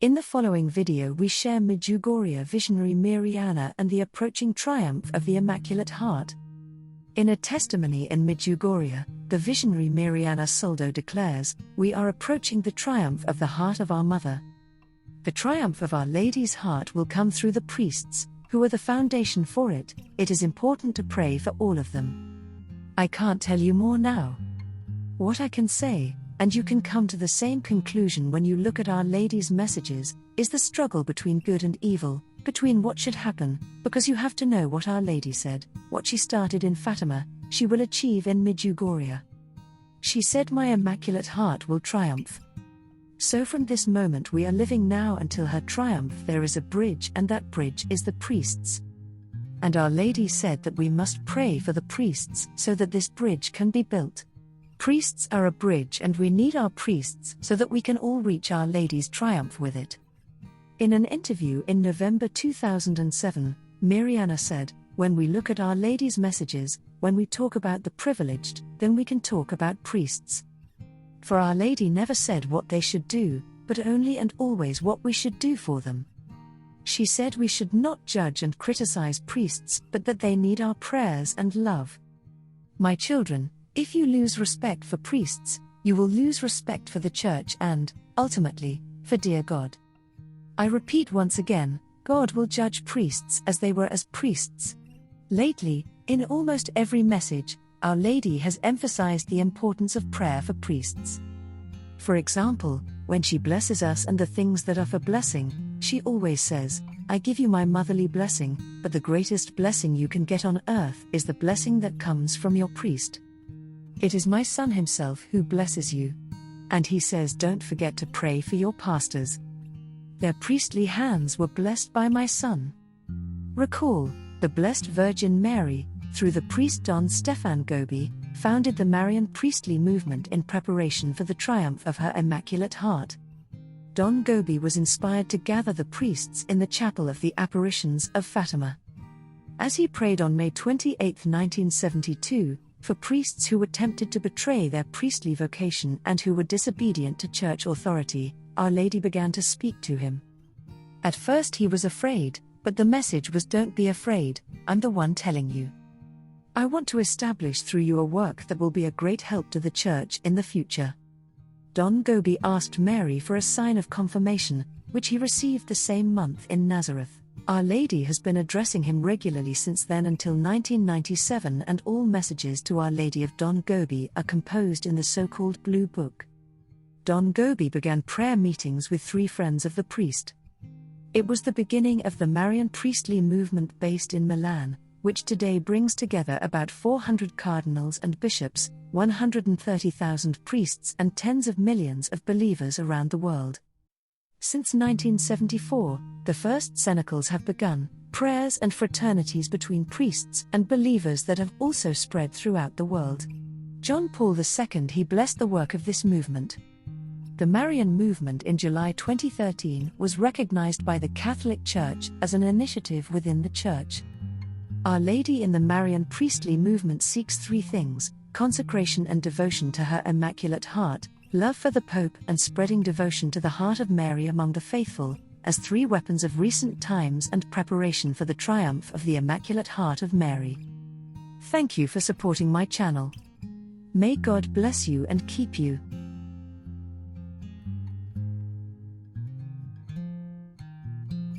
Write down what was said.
In the following video we share Medjugorje Visionary Mirjana and the approaching triumph of the Immaculate Heart. In a testimony in Medjugorje, the visionary Mirjana Soldo declares, "We are approaching the triumph of the heart of our mother. The triumph of Our Lady's heart will come through the priests, who are the foundation for it. It is important to pray for all of them. I can't tell you more now. What I can say, and you can come to the same conclusion when you look at Our Lady's messages, is the struggle between good and evil, between what should happen, because you have to know what Our Lady said, what she started in Fatima, she will achieve in Medjugorje. She said My Immaculate Heart will triumph. So from this moment we are living now until her triumph there is a bridge, and that bridge is the priests. And Our Lady said that we must pray for the priests so that this bridge can be built. Priests are a bridge and we need our priests so that we can all reach Our Lady's triumph with it." In an interview in November 2007, Mirjana said, "When we look at Our Lady's messages, when we talk about the privileged, then we can talk about priests. For Our Lady never said what they should do, but only and always what we should do for them. She said we should not judge and criticize priests, but that they need our prayers and love. My children, if you lose respect for priests, you will lose respect for the Church and, ultimately, for dear God. I repeat once again, God will judge priests as they were as priests." Lately, in almost every message, Our Lady has emphasized the importance of prayer for priests. For example, when she blesses us and the things that are for blessing, she always says, "I give you my motherly blessing, but the greatest blessing you can get on earth is the blessing that comes from your priest. It is my son himself who blesses you." And he says, "Don't forget to pray for your pastors. Their priestly hands were blessed by my son." Recall, the Blessed Virgin Mary, through the priest Don Stefan Gobi, founded the Marian priestly movement in preparation for the triumph of her Immaculate Heart. Don Gobi was inspired to gather the priests in the chapel of the apparitions of Fatima. As he prayed on May 28, 1972, for priests who were tempted to betray their priestly vocation and who were disobedient to church authority, Our Lady began to speak to him. At first he was afraid, but the message was, "Don't be afraid, I'm the one telling you. I want to establish through you a work that will be a great help to the Church in the future." Don Gobi asked Mary for a sign of confirmation, which he received the same month in Nazareth. Our Lady has been addressing him regularly since then until 1997, and all messages to Our Lady of Don Gobi are composed in the so-called Blue Book. Don Gobi began prayer meetings with 3 friends of the priest. It was the beginning of the Marian priestly movement based in Milan, which today brings together about 400 cardinals and bishops, 130,000 priests and tens of millions of believers around the world. Since 1974, the first cenacles have begun, prayers and fraternities between priests and believers that have also spread throughout the world. John Paul II he blessed the work of this movement. The Marian movement in July 2013 was recognized by the Catholic Church as an initiative within the Church. Our Lady in the Marian priestly movement seeks 3 things: consecration and devotion to her Immaculate Heart, love for the Pope, and spreading devotion to the Heart of Mary among the faithful, as 3 weapons of recent times and preparation for the triumph of the Immaculate Heart of Mary. Thank you for supporting my channel. May God bless you and keep you.